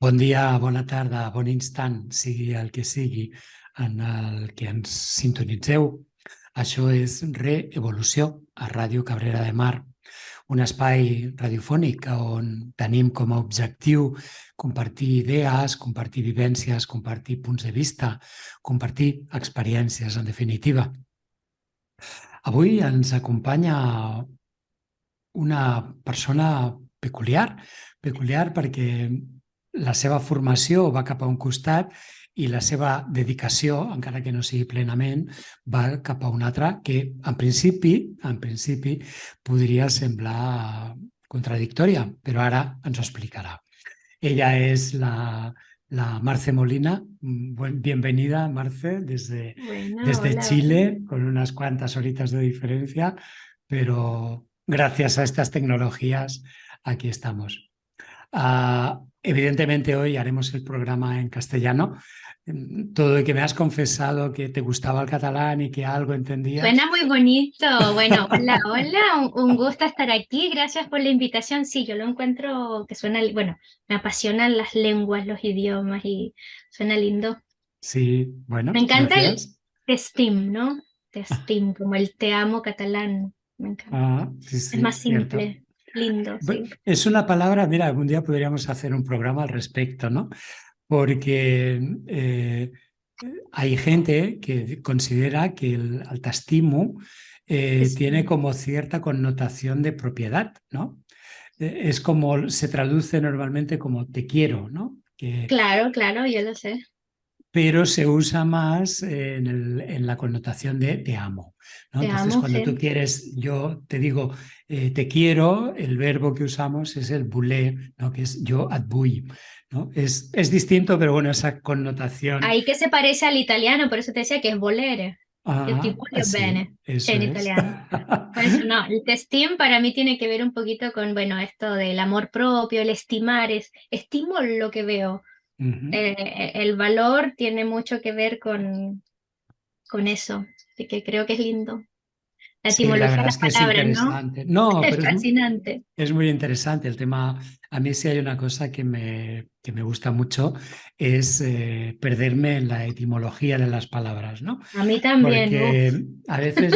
Bon dia, bona tarda, bon instant, sigui el que sigui en el que ens sintonitzeu. Això és Reevolució a Ràdio Cabrera de Mar, un espai radiofònic on tenim com a objectiu compartir idees, compartir vivències, compartir punts de vista, compartir experiències, en definitiva. Avui ens acompanya una persona peculiar perquè la seva formació va cap a un costat i la seva dedicació, encara que no sigui plenament, va cap a un altre que, en principi podria semblar contradictòria, però ara ens ho explicarà. Ella és la Marce Molina. Bienvenida, Marce, Bueno, desde hola, hola. Chile, con unas cuantas horitas de diferencia, pero gracias a estas tecnologías aquí estamos. Evidentemente hoy haremos el programa en castellano. Todo de que me has confesado que te gustaba el catalán y que algo entendías. Suena muy bonito. Bueno, hola, hola. Un gusto estar aquí. Gracias por la invitación. Sí, yo lo encuentro que suena, bueno, me apasionan las lenguas, los idiomas y suena lindo. Sí, Me bueno, encanta el gracias. t'estim, ¿no? T'estim, como el te amo catalán. Me encanta. Sí, Es sí, más cierto. simple, lindo, sí. Es una palabra, mira, algún día podríamos hacer un programa al respecto, ¿no? Porque hay gente que considera que el t'estimo tiene Sí. como cierta connotación de propiedad, ¿no? Es como se traduce normalmente como te quiero, ¿no? Claro, claro, yo lo sé. Pero se usa más en la connotación de te amo, ¿no? Te Entonces, amo, cuando tú sí. quieres, yo te digo te quiero, el verbo que usamos es el voler, ¿no? Que es yo et vull, ¿no? Es distinto, pero bueno, esa connotación. Ahí que se parece al italiano, por eso te decía que es volere. Io ti voglio Así, bene, eso en es. italiano. Por eso no, el testim para mí tiene que ver un poquito con, bueno, esto del amor propio, el estimar, estimo lo que veo. Ujú. El valor tiene mucho que ver con eso, así que creo que es lindo. La Sí, la etimología de verdad las es que es palabras, ¿no? interesante. No, Es pero fascinante. es muy interesante el tema. A mí sí hay una cosa que me gusta mucho, es perderme en la etimología de las palabras, ¿no? A mí también, uf. Porque a veces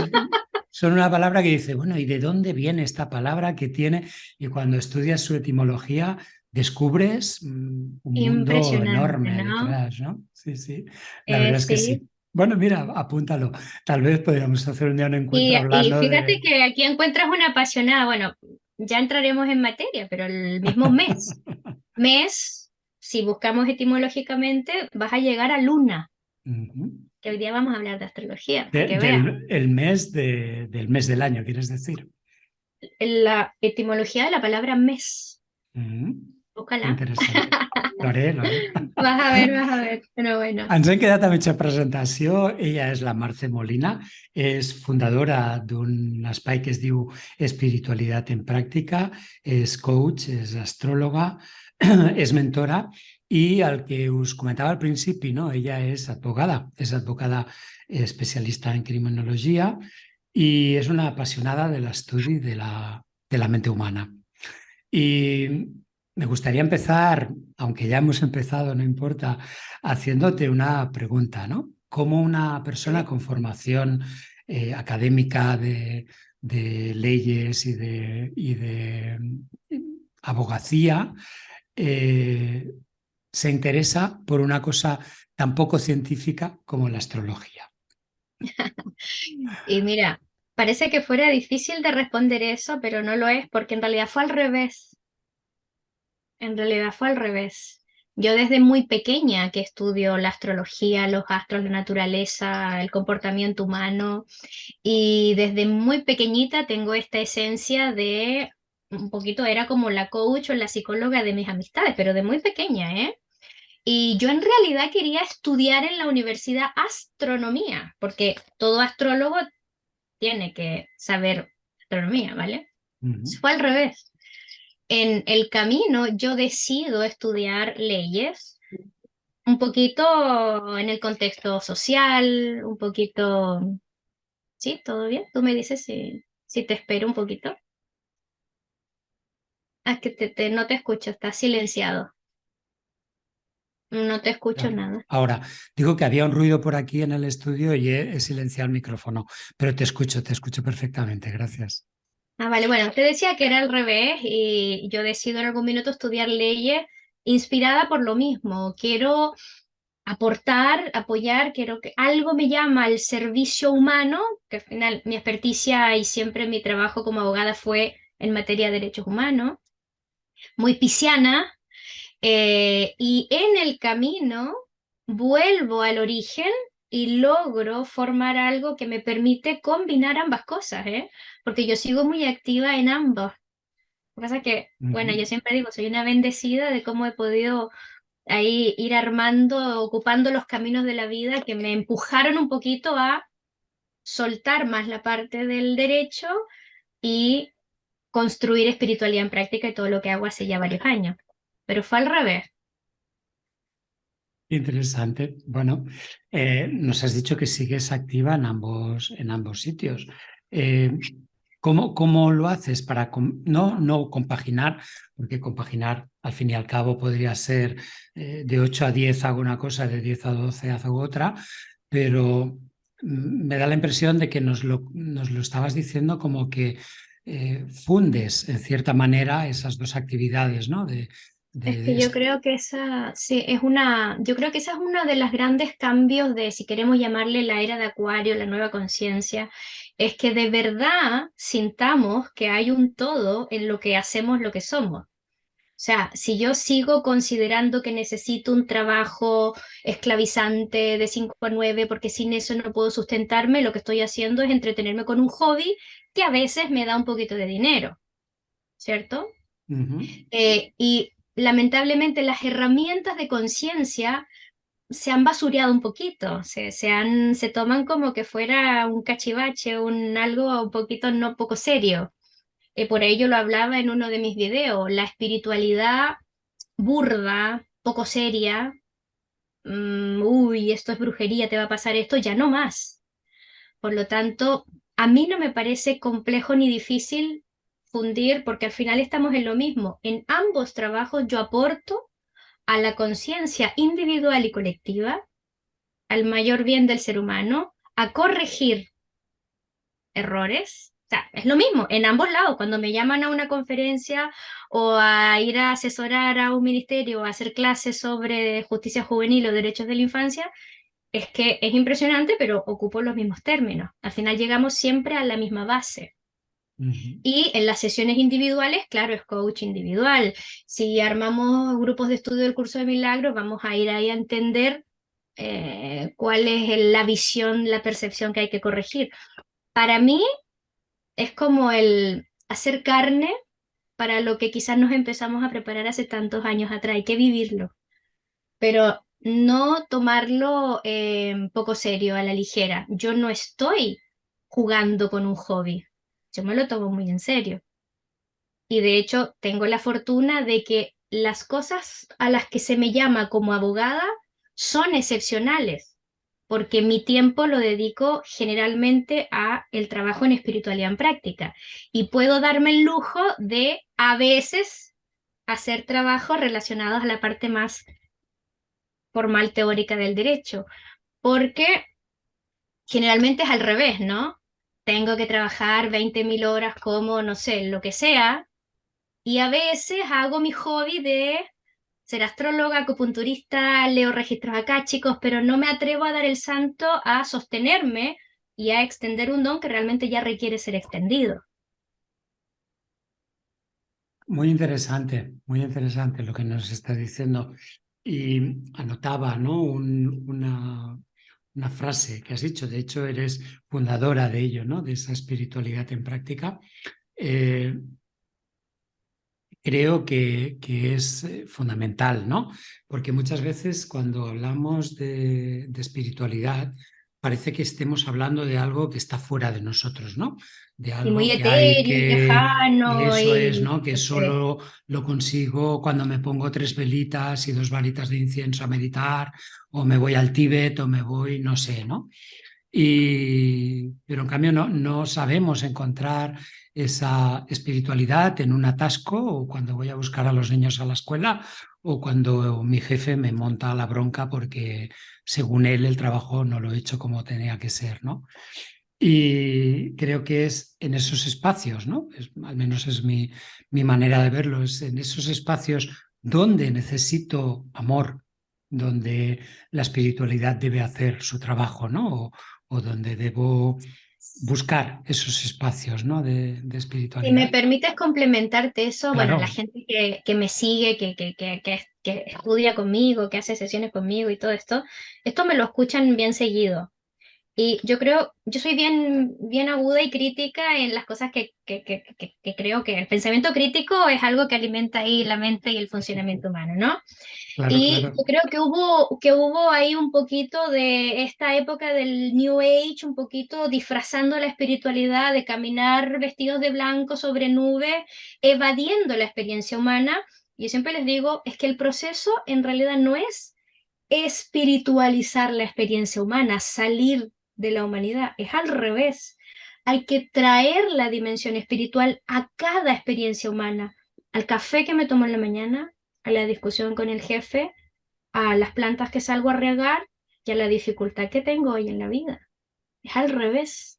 son una palabra que dice, bueno, ¿y de dónde viene esta palabra que tiene? Y cuando estudias su etimología, descubres un mundo Impresionante, enorme ¿no? detrás, ¿no? Sí, sí, la verdad es que Sí. sí. Bueno, mira, apúntalo. Tal vez podríamos hacer un día un encuentro Y hablando fíjate de... que aquí encuentras una apasionada, bueno, ya entraremos en materia, pero el mismo mes, si buscamos etimológicamente, vas a llegar a luna, Ujú. que hoy día vamos a hablar de astrología, para que veas. El mes del mes del año, ¿quieres decir? La etimología de la palabra mes, Ujú. búscala. Interessant. Lo haré, lo haré. Vas a ver, pero bueno. Ens hem quedat amb aquesta presentació. Ella és la Marce Molina, és fundadora d'un espai que es diu Espiritualitat en Pràctica, és coach, és astròloga, és mentora i el que us comentava al principi, no? Ella és advocada especialista en criminologia i és una apassionada de l'estudi de la mente humana. Y me gustaría empezar, aunque ya hemos empezado, no importa, haciéndote una pregunta, ¿no? ¿Cómo una persona ¿Sí? con formación académica de leyes y de abogacía eh, se interesa por una cosa tan poco científica como la astrología? Y mira, parece que fuera difícil de responder eso, pero no lo es, porque en realidad fue al revés. En realidad fue al revés. Yo desde muy pequeña que estudio la astrología, los astros, la naturaleza, el comportamiento humano, y desde muy pequeñita tengo esta esencia de un poquito, era como la coach o la psicóloga de mis amistades, pero de muy pequeña, ¿eh? Y yo en realidad quería estudiar en la universidad astronomía, porque todo astrólogo tiene que saber astronomía, ¿vale? Ujú. Fue al revés. En el camino yo decido estudiar leyes, un poquito en el contexto social, un poquito... ¿Sí? ¿Todo bien? Tú me dices si te espero un poquito. Ah, que no te escucho, está silenciado. No te escucho Claro. nada. Ahora, digo que había un ruido por aquí en el estudio y he silenciado el micrófono, pero te escucho perfectamente, gracias. Ah, vale, bueno, te decía que era al revés y yo decido en algún minuto estudiar leyes inspirada por lo mismo. Quiero aportar, apoyar, quiero que algo me llama al servicio humano, que al final mi experticia y siempre mi trabajo como abogada fue en materia de derechos humanos, muy pisciana, y en el camino vuelvo al origen y logro formar algo que me permite combinar ambas cosas, ¿eh? Porque yo sigo muy activa en ambos. Lo que pasa es que, bueno, yo Ujú. siempre digo, soy una bendecida de cómo he podido ahí ir armando, ocupando los caminos de la vida que me empujaron un poquito a soltar más la parte del derecho y construir espiritualidad en práctica y todo lo que hago hace ya varios años. Pero fue al revés. Interesante. Bueno, nos has dicho que sigues activa en ambos sitios. Eh, ¿cómo lo haces para no compaginar? Porque compaginar, al fin y al cabo, podría ser de 8 a 10 hago una cosa, de 10 a 12 hago otra, pero me da la impresión de que nos lo estabas diciendo como que fundes, en cierta manera, esas dos actividades, ¿no? Es que De yo creo que esa, sí, es una, yo creo que esa es uno de los grandes cambios de, si queremos llamarle la era de Acuario, la nueva conciencia, es que de verdad sintamos que hay un todo en lo que hacemos, lo que somos. O sea, si yo sigo considerando que necesito un trabajo esclavizante de 5 a 9 porque sin eso no puedo sustentarme, lo que estoy haciendo es entretenerme con un hobby que a veces me da un poquito de dinero, ¿cierto? Ujú. Y lamentablemente las herramientas de conciencia se han basureado un poquito, se toman como que fuera un cachivache, un algo un poquito no poco serio. Por ello lo hablaba en uno de mis videos, la espiritualidad burda, poco seria, uy, esto es brujería, te va a pasar esto, ya no más. Por lo tanto, a mí no me parece complejo ni difícil fundir, porque al final estamos en lo mismo. En ambos trabajos yo aporto a la conciencia individual y colectiva, al mayor bien del ser humano, a corregir errores. O sea, es lo mismo en ambos lados. Cuando me llaman a una conferencia o a ir a asesorar a un ministerio o a hacer clases sobre justicia juvenil o derechos de la infancia, es que es impresionante, pero ocupo los mismos términos. Al final llegamos siempre a la misma base. Ujú. Y en las sesiones individuales, claro, es coach individual. Si armamos grupos de estudio del curso de milagros, vamos a ir ahí a entender cuál es la visión, la percepción que hay que corregir. Para mí es como el hacer carne para lo que quizás nos empezamos a preparar hace tantos años atrás. Hay que vivirlo, pero no tomarlo poco serio, a la ligera. Yo no estoy jugando con un hobby. Yo me lo tomo muy en serio. Y de hecho, tengo la fortuna de que las cosas a las que se me llama como abogada son excepcionales, porque mi tiempo lo dedico generalmente a el trabajo en espiritualidad en práctica y puedo darme el lujo de a veces hacer trabajos relacionados a la parte más formal teórica del derecho, porque generalmente es al revés, ¿no? Tengo que trabajar 20.000 horas como, no sé, lo que sea. Y a veces hago mi hobby de ser astróloga, acupunturista, leo registros acá, chicos, pero no me atrevo a dar el santo a sostenerme y a extender un don que realmente ya requiere ser extendido. Muy interesante lo que nos está diciendo. Y anotaba, ¿no? Una frase que has dicho, de hecho eres fundadora de ello, ¿no? De esa espiritualidad en práctica. Eh, creo que es fundamental, ¿no? Porque muchas veces cuando hablamos de espiritualidad, parece que estemos hablando de algo que está fuera de nosotros, ¿no? De Y algo muy que hay etéreo y que, lejano eso es, y ¿no? Que no sé. solo lo consigo cuando me pongo 3 velitas y 2 varitas de incienso a meditar, o me voy al Tíbet, o me voy, no sé, ¿no? Pero en cambio no sabemos encontrar esa espiritualidad en un atasco o cuando voy a buscar a los niños a la escuela o cuando mi jefe me monta la bronca porque según él el trabajo no lo he hecho como tenía que ser, ¿no? Y creo que es en esos espacios, ¿no? Al menos es mi manera de verlo, es en esos espacios donde necesito amor, donde la espiritualidad debe hacer su trabajo, ¿no? O donde debo buscar esos espacios, ¿no? De Si me espiritualidad. permites complementarte eso, bueno, la Claro, gente que me sigue, que estudia conmigo, que hace sesiones conmigo y todo esto me lo escuchan bien seguido. Y yo creo, yo soy bien aguda y crítica en las cosas que creo que el pensamiento crítico es algo que alimenta ahí la mente y el funcionamiento humano, ¿no? claro, Y claro. yo creo que hubo ahí un poquito de esta época del New Age, un poquito disfrazando la espiritualidad, de caminar vestidos de blanco sobre nubes, evadiendo la experiencia humana. Y yo siempre les digo, es que el proceso en realidad no es espiritualizar la experiencia humana, salir de la humanidad, es al revés. Hay que traer la dimensión espiritual a cada experiencia humana, al café que me tomo en la mañana, a la discusión con el jefe, a las plantas que salgo a regar y a la dificultad que tengo hoy en la vida. Es al revés.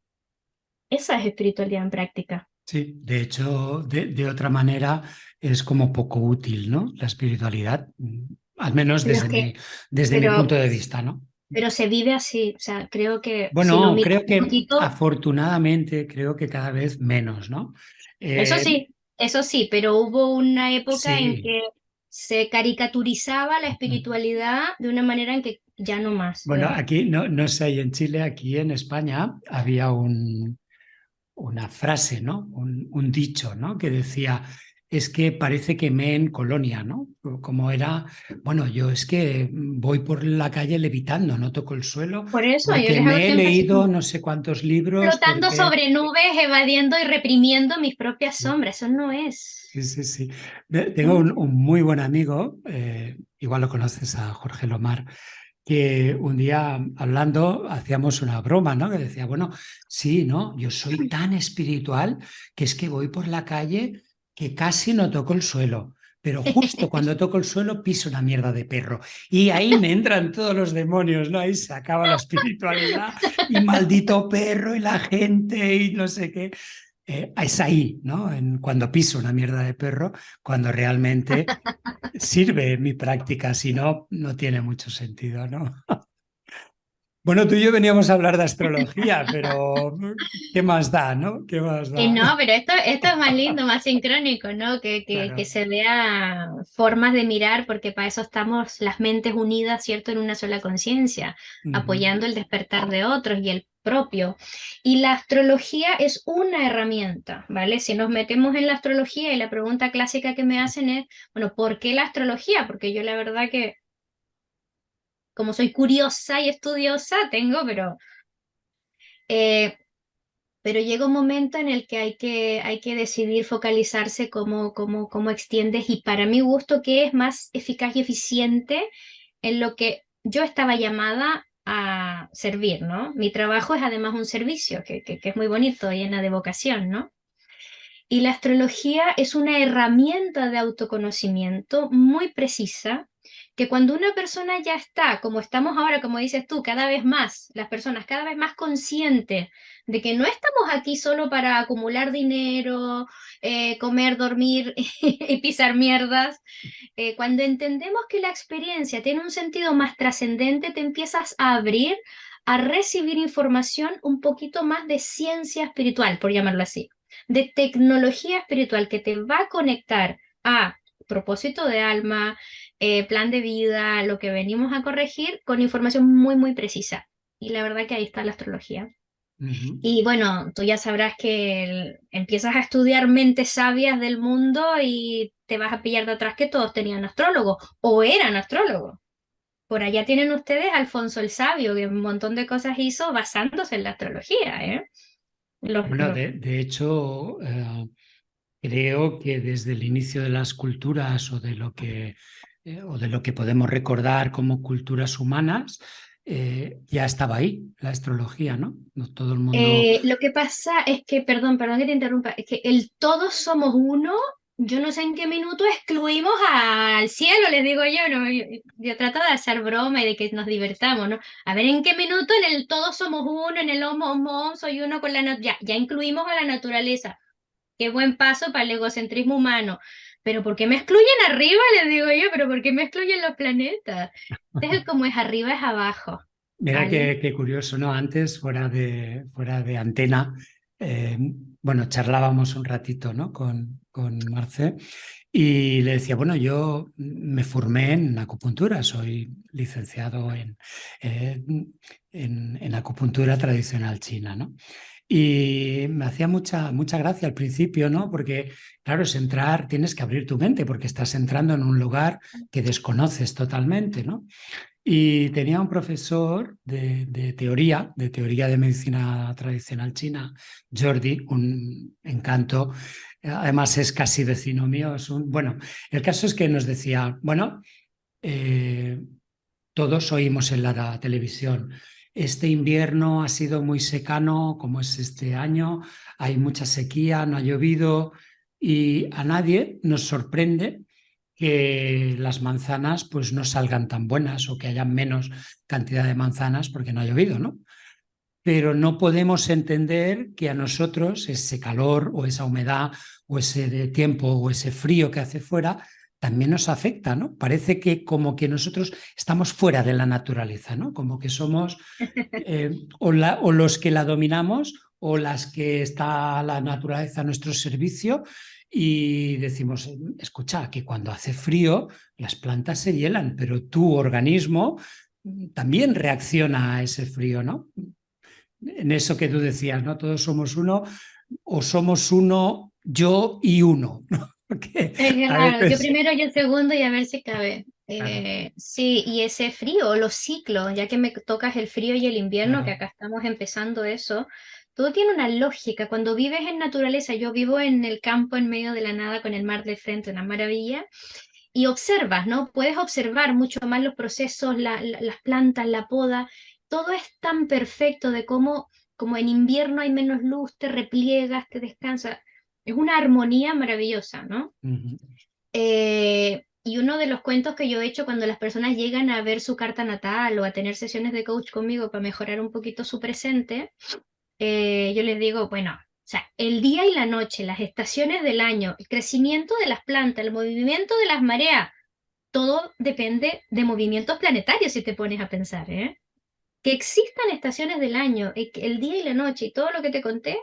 Esa es espiritualidad en práctica. Sí, de hecho, de otra manera es como poco útil, ¿no? La espiritualidad, al menos Pero es desde mi punto pero, de vista, ¿no? pero se vive así. O sea, creo que si lo Bueno, miras creo un que poquito, afortunadamente creo que cada vez menos, ¿no? Eh, eso sí, pero hubo una época en sí, que se caricaturizaba la espiritualidad de una manera en que ya no más, de bueno, verdad. aquí no sé, y en Chile, aquí en España, había una frase, ¿no? Un dicho, ¿no? Que decía, es que parece que me en colonia, ¿no? Como era, bueno, yo es que voy por la calle levitando, no toco el suelo, Por eso yo porque les hago me he siempre así leído como no sé cuántos libros, flotando porque... sobre nubes, evadiendo y reprimiendo mis propias Sí, sombras. Eso no es. sí, sí. Sí. Tengo ¿No? un muy buen amigo, igual lo conoces a Jorge Lomar, que un día hablando hacíamos una broma, ¿no? Que decía, bueno, sí, ¿no? Yo soy tan espiritual que es que voy por la calle que casi no toco el suelo, pero justo cuando toco el suelo piso una mierda de perro. Y ahí me entran todos los demonios, ¿no? Ahí se acaba la espiritualidad y maldito perro y la gente y no sé qué. Es ahí, ¿no? Cuando piso una mierda de perro, cuando realmente sirve mi práctica, si no, no tiene mucho sentido, ¿no? Bueno, tú y yo veníamos a hablar de astrología, pero ¿qué más da, no? ¿Qué más da? No, pero esto es más lindo, más sincrónico, ¿no? Que Claro. se vea formas de mirar, porque para eso estamos las mentes unidas, ¿cierto? En una sola conciencia, Ujú, apoyando el despertar de otros y el propio. Y la astrología es una herramienta, ¿vale? Si nos metemos en la astrología y la pregunta clásica que me hacen es, bueno, ¿por qué la astrología? Porque yo la verdad que, como soy curiosa y estudiosa, tengo, Eh, pero llega un momento en el que hay que decidir focalizarse cómo extiendes y para mi gusto que es más eficaz y eficiente en lo que yo estaba llamada a servir, ¿no? Mi trabajo es además un servicio que es muy bonito, llena de vocación, ¿no? Y la astrología es una herramienta de autoconocimiento muy precisa, que cuando una persona ya está, como estamos ahora, como dices tú, cada vez más, las personas cada vez más conscientes de que no estamos aquí solo para acumular dinero, comer, dormir y pisar mierdas, cuando entendemos que la experiencia tiene un sentido más trascendente, te empiezas a abrir a recibir información un poquito más de ciencia espiritual, por llamarlo así, de tecnología espiritual que te va a conectar a propósito de alma, plan de vida, lo que venimos a corregir con información muy precisa. Y la verdad que ahí está la astrología. ujú. Y bueno, tú ya sabrás que empiezas a estudiar mentes sabias del mundo y te vas a pillar de atrás que todos tenían astrólogo o eran astrólogos. Por allá tienen ustedes a Alfonso el Sabio, que un montón de cosas hizo basándose en la astrología, ¿eh? Bueno, de hecho, creo que desde el inicio de las culturas o de lo que podemos recordar como culturas humanas, ya estaba ahí, la astrología, ¿no? No todo el mundo... Lo que pasa es que, perdón que te interrumpa, es que el todos somos uno, yo no sé en qué minuto excluimos al cielo, les digo yo, ¿no? Yo trato de hacer broma y de que nos divertamos, ¿no? A ver en qué minuto en el todos somos uno, en el homo, homo, soy uno con la ya incluimos a la naturaleza. Qué buen paso para el egocentrismo humano. Pero ¿por qué me excluyen arriba? Les digo yo, pero ¿por qué me excluyen los planetas? Entonces, como es arriba, es abajo, Mira ¿vale? qué curioso, ¿no? Antes, fuera de antena, eh, bueno, charlábamos un ratito, ¿no? Con Marce y le decía, bueno, yo me formé en acupuntura, soy licenciado eh, en acupuntura tradicional china, ¿no? Y me hacía mucha gracia al principio, ¿no? Porque, claro, es entrar, tienes que abrir tu mente porque estás entrando en un lugar que desconoces totalmente, ¿no? Y tenía un profesor de teoría de medicina tradicional china, Jordi, un encanto. Además es casi vecino mío. Bueno, el caso es que nos decía, bueno, eh, todos oímos en la televisión, este invierno ha sido muy secano, como es este año, hay mucha sequía, no ha llovido y a nadie nos sorprende que las manzanas pues no salgan tan buenas o que haya menos cantidad de manzanas porque no ha llovido, ¿no? Pero no podemos entender que a nosotros ese calor o esa humedad o ese tiempo o ese frío que hace fuera también nos afecta, ¿no? Parece que como que nosotros estamos fuera de la naturaleza, ¿no? Como que somos o los que la dominamos o las que está la naturaleza a nuestro servicio y decimos, escucha, que cuando hace frío las plantas se hielan, pero tu organismo también reacciona a ese frío, ¿no? En eso que tú decías, ¿no? Todos somos uno o somos uno, yo y uno, ¿no? Porque a Claro, yo veces, primero, yo segundo y a ver si cabe. claro, Sí, y ese frío, los ciclos, ya que me tocas el frío y el invierno, que claro. acá estamos empezando eso, todo tiene una lógica. Cuando vives en naturaleza, yo vivo en el campo, en medio de la nada, con el mar de frente, una maravilla, y observas, ¿no? Puedes observar mucho más los procesos, las plantas, la poda, todo es tan perfecto de cómo, como en invierno hay menos luz, te repliegas, te descansas. Es una armonía maravillosa, ¿no? Ujú. Y uno de los cuentos que yo he hecho cuando las personas llegan a ver su carta natal o a tener sesiones de coach conmigo para mejorar un poquito su presente, yo les digo, bueno, o sea, el día y la noche, las estaciones del año, el crecimiento de las plantas, el movimiento de las mareas, todo depende de movimientos planetarios si te pones a pensar, ¿eh? Que existan estaciones del año, que el día y la noche y todo lo que te conté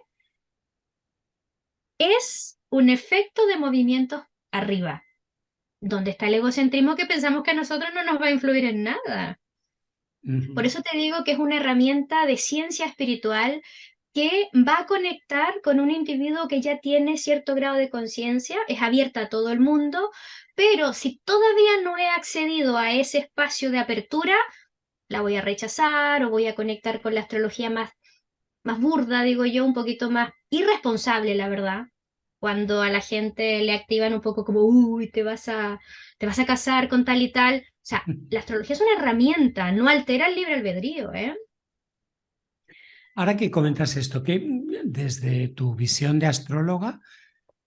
es un efecto de movimientos arriba. ¿Dónde está el egocentrismo que pensamos que a nosotros no nos va a influir en nada? Por Ujú. eso te digo que es una herramienta de ciencia espiritual que va a conectar con un individuo que ya tiene cierto grado de conciencia, es abierta a todo el mundo, pero si todavía no he accedido a ese espacio de apertura, la voy a rechazar o voy a conectar con la astrología más burda, digo yo, un poquito más irresponsable, la verdad, cuando a la gente le activan un poco como, uy, te vas a casar con tal y tal. O sea, la astrología es una herramienta, no altera el libre albedrío, ¿eh? Ahora que comentas esto, que desde tu visión de astróloga,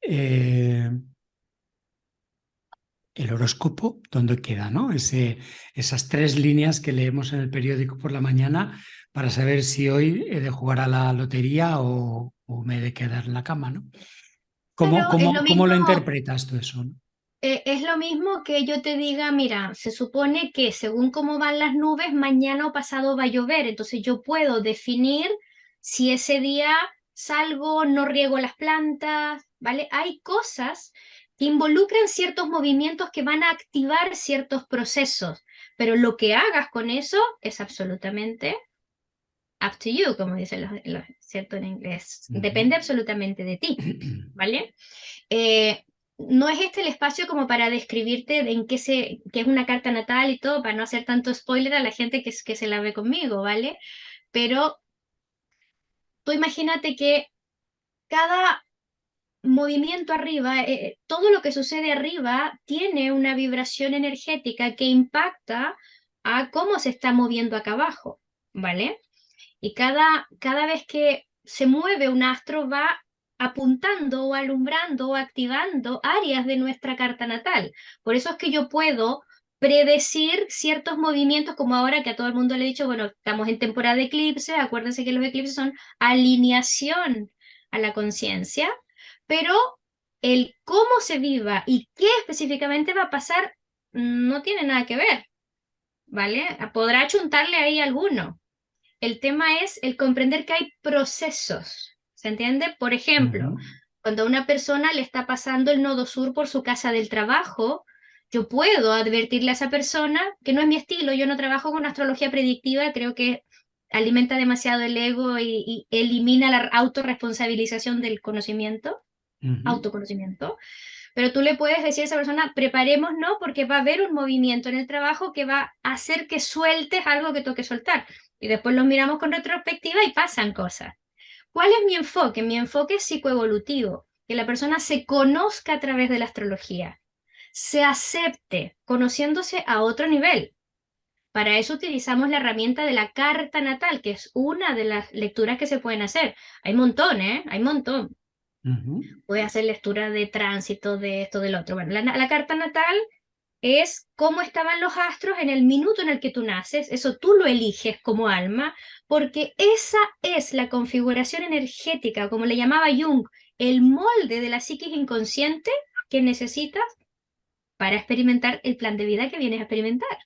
eh, el horóscopo, ¿dónde queda, no? Esas tres líneas que leemos en el periódico por la mañana para saber si hoy he de jugar a la lotería o me he de quedar en la cama, ¿no? Claro, ¿Cómo lo interpretas tú eso, no? es lo mismo que yo te diga, mira, se supone que según cómo van las nubes, mañana o pasado va a llover, entonces yo puedo definir si ese día salgo, no riego las plantas, ¿vale? Hay cosas que involucran ciertos movimientos que van a activar ciertos procesos, pero lo que hagas con eso es absolutamente up to you, como dicen ¿cierto? En inglés. Ujú. Depende absolutamente de ti, ¿vale? Eh, no es este el espacio como para describirte en qué es una carta natal y todo, para no hacer tanto spoiler a la gente que se la ve conmigo, ¿vale? Pero tú imagínate que cada movimiento arriba, todo lo que sucede arriba tiene una vibración energética que impacta a cómo se está moviendo acá abajo, ¿vale? Y cada vez que se mueve un astro va apuntando o alumbrando o activando áreas de nuestra carta natal. Por eso es que yo puedo predecir ciertos movimientos, como ahora que a todo el mundo le he dicho, bueno, estamos en temporada de eclipses, acuérdense que los eclipses son alineación a la conciencia, pero el cómo se viva y qué específicamente va a pasar no tiene nada que ver, ¿vale? Podrá chuntarle ahí alguno. El tema es el comprender que hay procesos, ¿se entiende? Por ejemplo, Ujú, cuando a una persona le está pasando el nodo sur por su casa del trabajo, yo puedo advertirle a esa persona que no es mi estilo, yo no trabajo con astrología predictiva, creo que alimenta demasiado el ego y elimina la autorresponsabilización del conocimiento, ujú, autoconocimiento. Pero tú le puedes decir a esa persona, preparémonos porque va a haber un movimiento en el trabajo que va a hacer que sueltes algo que toque soltar. Y después lo miramos con retrospectiva y pasan cosas. ¿Cuál es mi enfoque? Mi enfoque es psicoevolutivo, que la persona se conozca a través de la astrología, se acepte, conociéndose a otro nivel. Para eso utilizamos la herramienta de la carta natal, que es una de las lecturas que se pueden hacer. Hay montón, ¿eh? Hay montón. ujú, Puedes hacer lectura de tránsito, de esto, del otro. Bueno, la carta natal es cómo estaban los astros en el minuto en el que tú naces. Eso tú lo eliges como alma, porque esa es la configuración energética, como le llamaba Jung, el molde de la psiquis inconsciente que necesitas para experimentar el plan de vida que vienes a experimentar.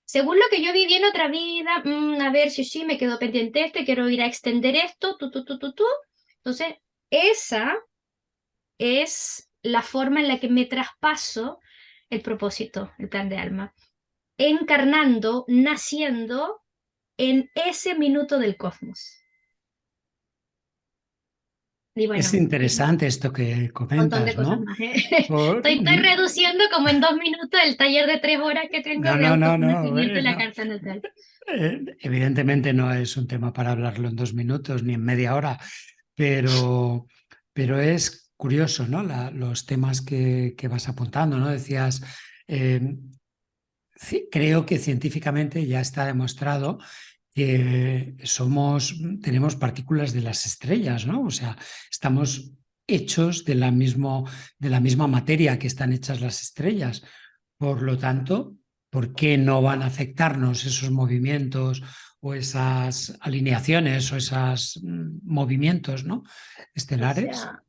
Según lo que yo viví en otra vida, a ver si sí, me quedó pendiente este, quiero ir a extender esto, tú. Entonces, esa es la forma en la que me traspaso el propósito, el plan de alma, encarnando, naciendo en ese minuto del cosmos. Y Es bueno, hay un interesante esto que montón de comentas, cosas ¿no? más, ¿eh? Por- Estoy reduciendo como en 2 minutos el taller de 3 horas que tengo no, de no, no, no, autoconocimiento de la no. carta natal. Evidentemente no es un tema para hablarlo en 2 minutos ni en media hora, pero, pero es curioso, ¿no? Los temas que vas apuntando, ¿no? Decías, eh, creo que científicamente ya está demostrado que tenemos partículas de las estrellas, ¿no? O sea, estamos hechos de la misma materia que están hechas las estrellas. Por lo tanto, ¿por qué no van a afectarnos esos movimientos o esas alineaciones o esos movimientos, ¿no? O Estelares? sea,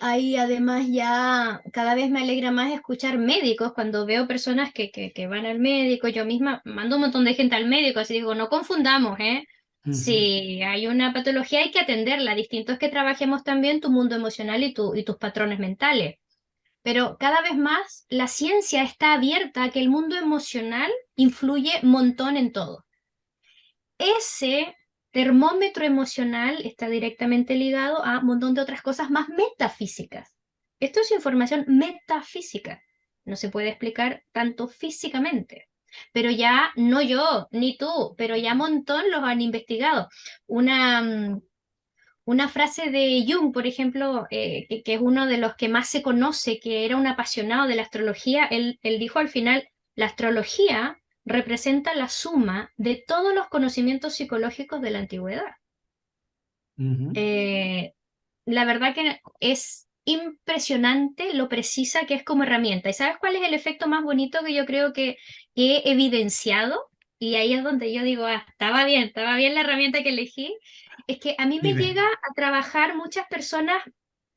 hay además ya, cada vez me alegra más escuchar médicos cuando veo personas que van al médico. Yo misma mando un montón de gente al médico, así digo, no confundamos, ¿eh? Ujú, Si hay una patología hay que atenderla. Distinto es que trabajemos también tu mundo emocional y tus patrones mentales. Pero cada vez más la ciencia está abierta a que el mundo emocional influye un montón en todo. Ese termómetro emocional está directamente ligado a un montón de otras cosas más metafísicas. Esto es información metafísica. No se puede explicar tanto físicamente. Pero ya, no yo, ni tú, pero ya un montón los han investigado. Una, una frase de Jung, por ejemplo, que es uno de los que más se conoce, que era un apasionado de la astrología, él dijo al final, la astrología representa la suma de todos los conocimientos psicológicos de la antigüedad. ujú. Eh, la verdad que es impresionante lo precisa que es como herramienta. ¿Y sabes cuál es el efecto más bonito que yo creo que he evidenciado? Y ahí es donde yo digo, estaba bien la herramienta que elegí. Es que a mí me Dime. llega a trabajar muchas personas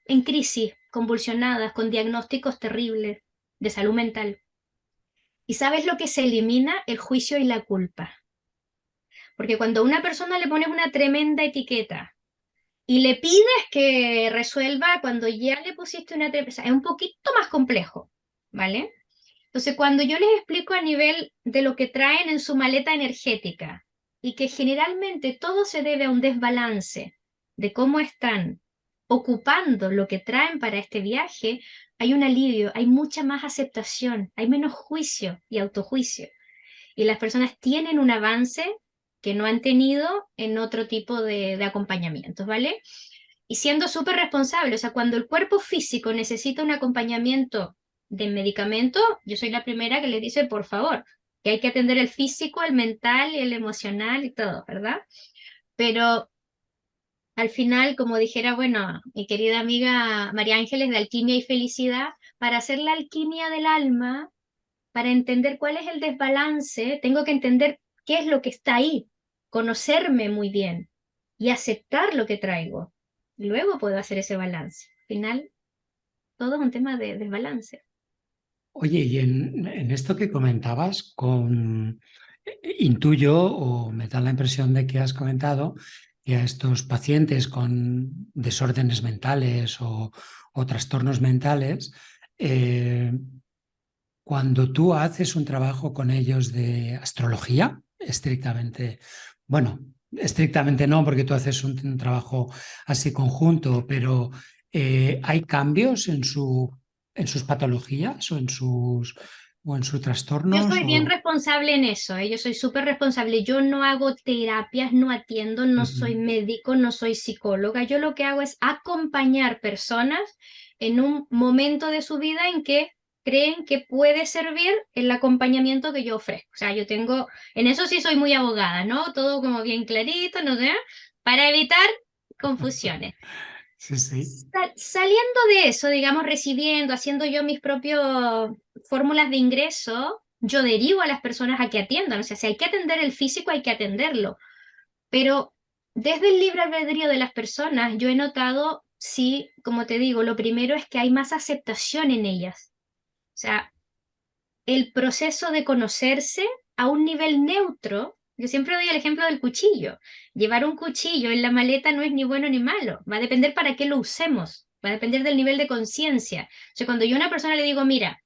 en crisis, convulsionadas, con diagnósticos terribles de salud mental. ¿Y sabes lo que se elimina? El juicio y la culpa. Porque cuando a una persona le pones una tremenda etiqueta, y le pides que resuelva cuando ya le pusiste una terapia. Es un poquito más complejo, ¿vale? Entonces, cuando yo les explico a nivel de lo que traen en su maleta energética y que generalmente todo se debe a un desbalance de cómo están ocupando lo que traen para este viaje, hay un alivio, hay mucha más aceptación, hay menos juicio y autojuicio. Y las personas tienen un avance que no han tenido en otro tipo de acompañamientos, ¿vale? Y siendo súper responsable, o sea, cuando el cuerpo físico necesita un acompañamiento de medicamento, yo soy la primera que le dice, por favor, que hay que atender el físico, el mental, el emocional y todo, ¿verdad? Pero al final, como dijera, bueno, mi querida amiga María Ángeles de Alquimia y Felicidad, para hacer la alquimia del alma, para entender cuál es el desbalance, tengo que entender qué es lo que está ahí, conocerme muy bien y aceptar lo que traigo. Luego puedo hacer ese balance. Al final, todo es un tema de desbalance. Oye, y en esto que comentabas, intuyo o me da la impresión de que has comentado que a estos pacientes con desórdenes mentales o trastornos mentales, eh, cuando tú haces un trabajo con ellos de astrología, estrictamente, bueno, estrictamente no, porque tú haces un trabajo así conjunto, pero ¿hay cambios en sus patologías o en sus Yo trastornos? soy bien responsable en eso, ¿eh? Yo soy súper responsable. Yo no hago terapias, no atiendo, no soy Ujú. médico, no soy psicóloga. Yo lo que hago es acompañar personas en un momento de su vida en que creen que puede servir el acompañamiento que yo ofrezco. O sea, yo tengo, en eso sí soy muy abogada, ¿no? Todo como bien clarito, no sé, para evitar confusiones. Sí, sí. Saliendo de eso, digamos, recibiendo, haciendo yo mis propias fórmulas de ingreso, yo derivo a las personas a que atiendan. O sea, si hay que atender el físico, hay que atenderlo. Pero desde el libre albedrío de las personas, yo he notado, sí, como te digo, lo primero es que hay más aceptación en ellas. O sea, el proceso de conocerse a un nivel neutro. Yo siempre doy el ejemplo del cuchillo. Llevar un cuchillo en la maleta no es ni bueno ni malo. Va a depender para qué lo usemos. Va a depender del nivel de conciencia. O sea, cuando yo a una persona le digo, mira,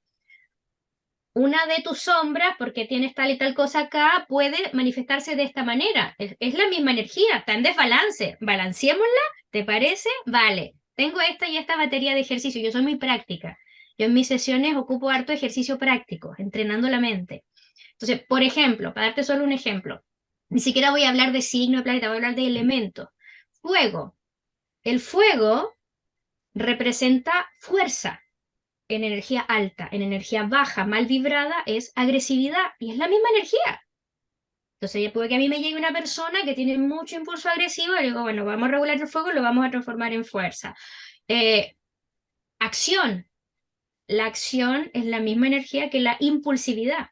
una de tus sombras, porque tienes tal y tal cosa acá, puede manifestarse de esta manera. Es la misma energía, está en desbalance. Balanceémosla, ¿te parece? Vale. Tengo esta y esta batería de ejercicio. Yo soy muy práctica. Yo en mis sesiones ocupo harto ejercicio práctico, entrenando la mente. Entonces, por ejemplo, para darte solo un ejemplo, ni siquiera voy a hablar de signo de planeta, voy a hablar de elementos. Fuego. El fuego representa fuerza en energía alta, en energía baja, mal vibrada, es agresividad y es la misma energía. Entonces, ya puede que a mí me llegue una persona que tiene mucho impulso agresivo y le digo, bueno, vamos a regular el fuego y lo vamos a transformar en fuerza. Eh, acción. La acción es la misma energía que la impulsividad.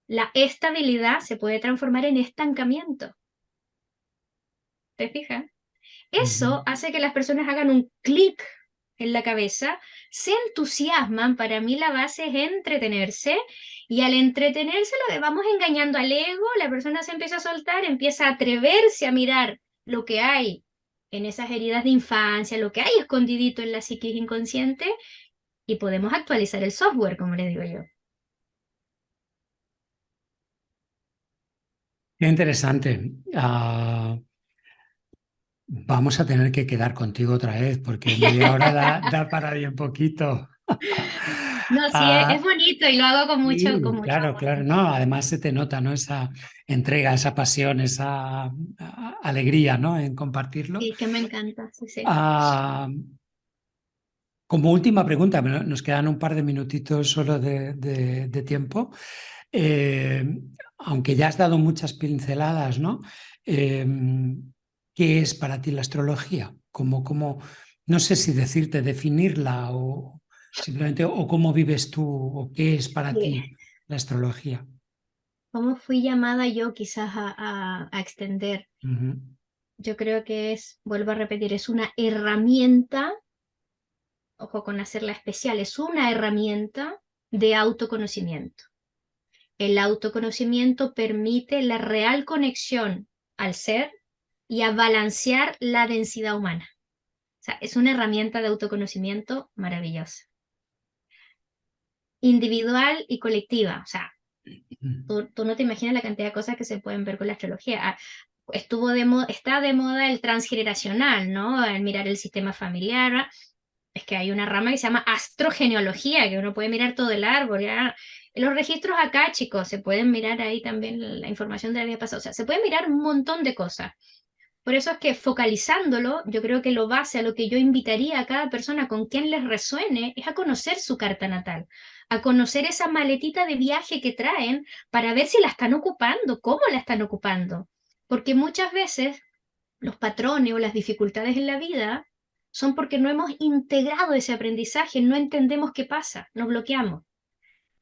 La estabilidad se puede transformar en estancamiento. ¿Te fijas? Ujú. Eso hace que las personas hagan un clic en la cabeza, se entusiasman. Para mí la base es entretenerse y al entretenerse lo vamos engañando al ego, la persona se empieza a soltar, empieza a atreverse a mirar lo que hay en esas heridas de infancia, lo que hay escondidito en la psiquis inconsciente y podemos actualizar el software, como le digo yo. Qué interesante. Vamos a tener que quedar contigo otra vez porque media hora da para bien poquito. No, sí, es Ah, bonito y lo hago con sí, mucho claro, amor. claro. No, además se te nota, ¿no? Esa entrega, esa pasión, esa alegría, ¿no? En compartirlo. Sí, es que me encanta, sí, sí. Ah, como última pregunta, nos quedan un par de minutitos solo de tiempo. Eh, aunque ya has dado muchas pinceladas, ¿no? Eh, ¿Qué es para ti la astrología? No sé si decirte, definirla o simplemente, o cómo vives tú, o qué es para Sí. ti la astrología. ¿Cómo fui llamada yo quizás a extender? Ujú. Yo creo que es, vuelvo a repetir, es una herramienta, ojo con hacerla especial, es una herramienta de autoconocimiento. El autoconocimiento permite la real conexión al ser y a balancear la densidad humana. O sea, es una herramienta de autoconocimiento maravillosa, individual y colectiva. O sea, tú no te imaginas la cantidad de cosas que se pueden ver con la astrología. Está de moda el transgeneracional, ¿no? El mirar el sistema familiar. ¿Va? Es que hay una rama que se llama astrogenealogía, que uno puede mirar todo el árbol. ¿Ya? Los registros acá, chicos, se pueden mirar ahí también la información de la vida pasada. O sea, se puede mirar un montón de cosas. Por eso es que focalizándolo, yo creo que lo base a lo que yo invitaría a cada persona con quien les resuene es a conocer su carta natal, a conocer esa maletita de viaje que traen para ver si la están ocupando, cómo la están ocupando. Porque muchas veces los patrones o las dificultades en la vida son porque no hemos integrado ese aprendizaje, no entendemos qué pasa, nos bloqueamos.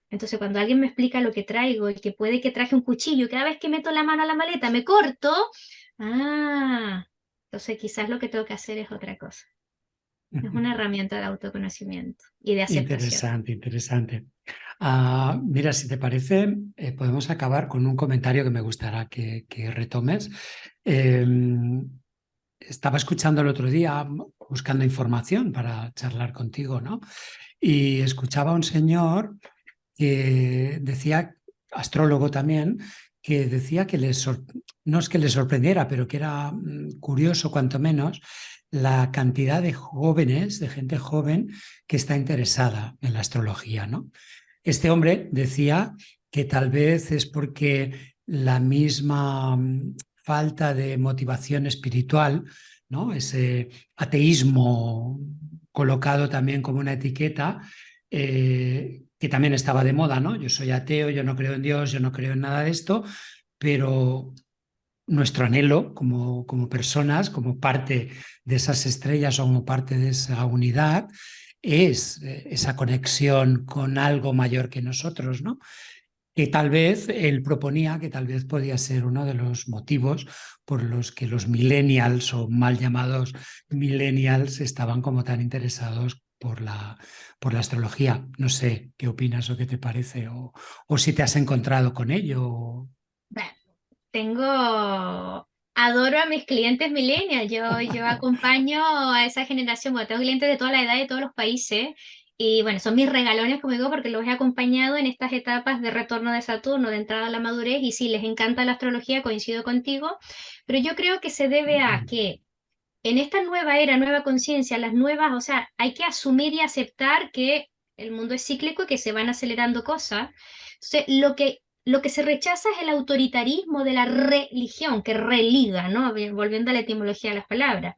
Entonces, cuando alguien me explica lo que traigo y que puede que traje un cuchillo, y cada vez que meto la mano a la maleta me corto, entonces quizás lo que tengo que hacer es otra cosa. Es una herramienta de autoconocimiento y de aceptación. Interesante, interesante. Mira, si te parece, podemos acabar con un comentario que me gustará que retomes. Eh, Estaba escuchando el otro día, buscando información para charlar contigo, ¿no? Y escuchaba a un señor que decía, astrólogo también, que decía que no es que le sorprendiera, pero que era curioso, cuanto menos, la cantidad de jóvenes, de gente joven que está interesada en la astrología, ¿no? Este hombre decía que tal vez es porque la misma falta de motivación espiritual, ¿no? Ese ateísmo colocado también como una etiqueta, que también estaba de moda, ¿no? Yo soy ateo, yo no creo en Dios, yo no creo en nada de esto, pero nuestro anhelo como personas, como parte de esas estrellas o como parte de esa unidad, es esa conexión con algo mayor que nosotros, ¿no? Que tal vez él proponía que tal vez podía ser uno de los motivos por los que los millennials o mal llamados millennials estaban como tan interesados por la astrología. No sé qué opinas o qué te parece, o si te has encontrado con ello. Bueno, adoro a mis clientes millennials. Yo acompaño a esa generación, bueno, tengo clientes de toda la edad de todos los países. Y bueno, son mis regalones, como digo, porque los he acompañado en estas etapas de retorno de Saturno, de entrada a la madurez. Y sí, les encanta la astrología, coincido contigo. Pero yo creo que se debe a que en esta nueva era, nueva conciencia, las nuevas, o sea, hay que asumir y aceptar que el mundo es cíclico y que se van acelerando cosas. Entonces, lo que se rechaza es el autoritarismo de la religión, que religa, ¿no? Volviendo a la etimología de las palabras.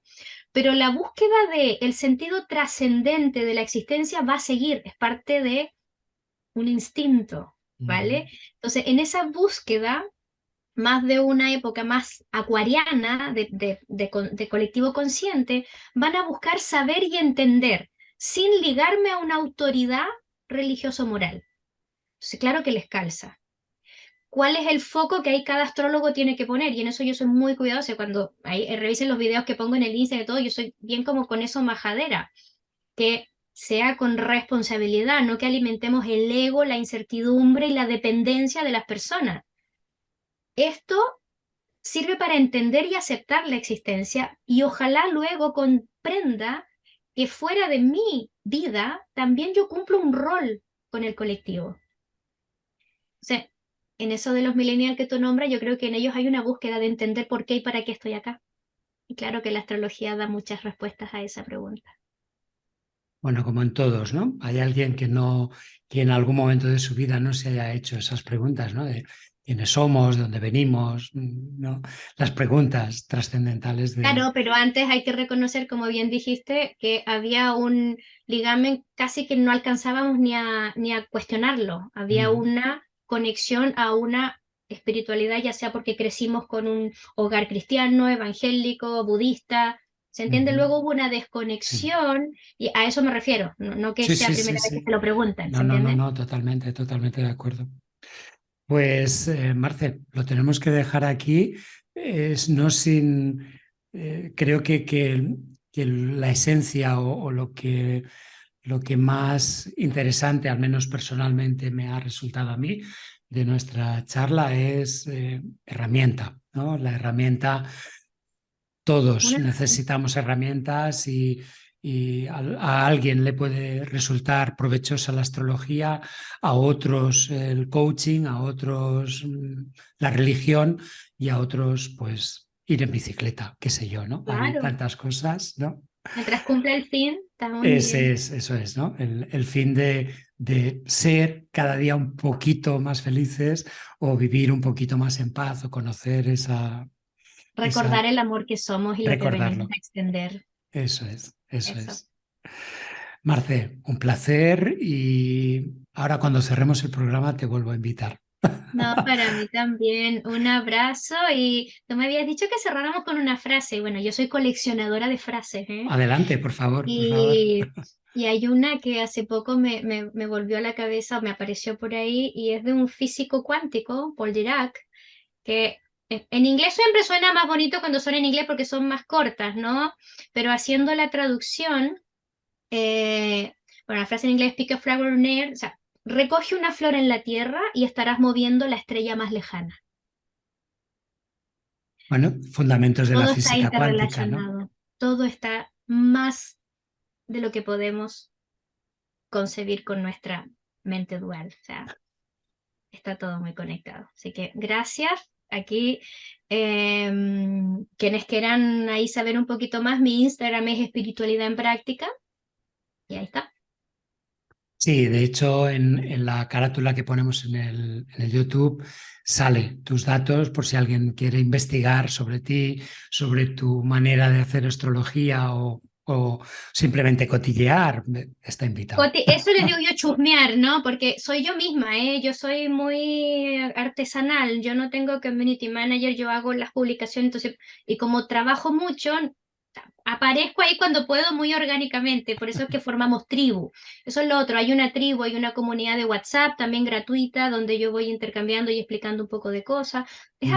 Pero la búsqueda del sentido trascendente de la existencia va a seguir, es parte de un instinto, ¿vale? Entonces, en esa búsqueda más de una época más acuariana de colectivo consciente, van a buscar saber y entender sin ligarme a una autoridad religioso-moral. Entonces, claro que les calza. ¿Cuál es el foco que ahí cada astrólogo tiene que poner? Y en eso yo soy muy cuidadosa. Cuando ahí, revisen los videos que pongo en el Instagram y todo, yo soy bien como con eso majadera. Que sea con responsabilidad, no que alimentemos el ego, la incertidumbre y la dependencia de las personas. Esto sirve para entender y aceptar la existencia y ojalá luego comprenda que fuera de mi vida también yo cumplo un rol con el colectivo. O sea, en eso de los millennials que tú nombras, yo creo que en ellos hay una búsqueda de entender por qué y para qué estoy acá. Y claro que la astrología da muchas respuestas a esa pregunta. Bueno, como en todos, ¿no? Hay alguien que en algún momento de su vida no se haya hecho esas preguntas, ¿no? De quiénes somos, de dónde venimos, ¿no? Las preguntas trascendentales de... Claro, pero antes hay que reconocer, como bien dijiste, que había un ligamen casi que no alcanzábamos ni a cuestionarlo. Había Mm, una conexión a una espiritualidad, ya sea porque crecimos con un hogar cristiano, evangélico, budista. ¿Se entiende? ujú, Luego hubo una sí. desconexión y a eso me refiero, no que Sí, sea sí, sí, primera vez que sí. se lo preguntan, No, ¿se no, no, entiende? no, totalmente, totalmente de acuerdo. Pues, Marce, lo tenemos que dejar aquí, no sin, creo que la esencia o lo que más interesante, al menos personalmente, me ha resultado a mí de nuestra charla es herramienta, ¿no? La herramienta, todos Una- necesitamos herramientas y a alguien le puede resultar provechosa la astrología, a otros el coaching, a otros la religión y a otros pues ir en bicicleta, qué sé yo, ¿no? Hay Claro, tantas cosas, ¿no? mientras cumpla el fin, estamos bien. Eso es, ¿no? El fin de ser cada día un poquito más felices o vivir un poquito más en paz o conocer recordar el amor que somos y lo que venimos recordarlo. a extender. Eso es, eso Eso. es. Marce, un placer y ahora cuando cerremos el programa te vuelvo a invitar. No, para mí también. Un abrazo y tú me habías dicho que cerráramos con una frase. Bueno, yo soy coleccionadora de frases, ¿eh? Adelante, por favor, por favor. Y, y hay una que hace poco me volvió a la cabeza, me apareció por ahí, y es de un físico cuántico, Paul Dirac, que en inglés siempre suena más bonito cuando son en inglés porque son más cortas, ¿no? Pero haciendo la traducción, eh, bueno, la frase en inglés, pick a flower in air, o sea, recoge una flor en la tierra y estarás moviendo la estrella más lejana. Bueno, fundamentos de la Todo está física cuántica, ¿no? interrelacionado, todo está más de lo que podemos concebir con nuestra mente dual. O sea, está todo muy conectado. Así que gracias. Aquí, quienes quieran ahí saber un poquito más, mi Instagram es Espiritualidad en Práctica. Y ahí está. Sí, de hecho, en la carátula que ponemos en el YouTube sale tus datos por si alguien quiere investigar sobre ti, sobre tu manera de hacer astrología o simplemente cotillear, está invitado. Eso les digo yo chusmear, ¿no? Porque soy yo misma, ¿eh? Yo soy muy artesanal, yo no tengo community manager, yo hago las publicaciones, entonces, y como trabajo mucho, aparezco ahí cuando puedo muy orgánicamente, por eso es que formamos tribu. Eso es lo otro, hay una tribu, hay una comunidad de WhatsApp también gratuita donde yo voy intercambiando y explicando un poco de cosas. Ujú.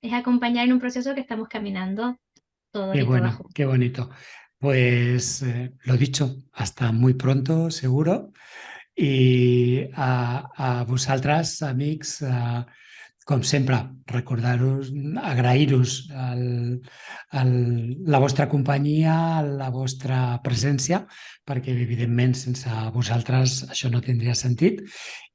Es acompañar en un proceso que estamos caminando todos Qué y todas bueno, juntos. qué bonito. Pues lo dicho, hasta muy pronto, seguro. I a vosaltres, amics, com sempre, recordar-vos, agrair-vos la vostra companyia, la vostra presència, perquè evidentment sense vosaltres això no tindria sentit.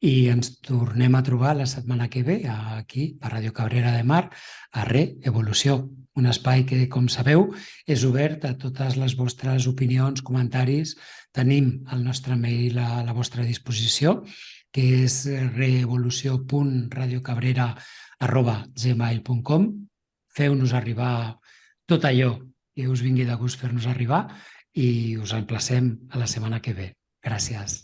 I ens tornem a trobar la setmana que ve aquí, a Ràdio Cabrera de Mar, a Reevolució, un espai que, com sabeu, és obert a totes les vostres opinions, comentaris. Tenim el nostre mail a la vostra disposició, que és revolució.radiocabrera@gmail.com. Feu-nos arribar tot allò que us vingui de gust fer-nos arribar i us emplacem a la setmana que ve. Gràcies.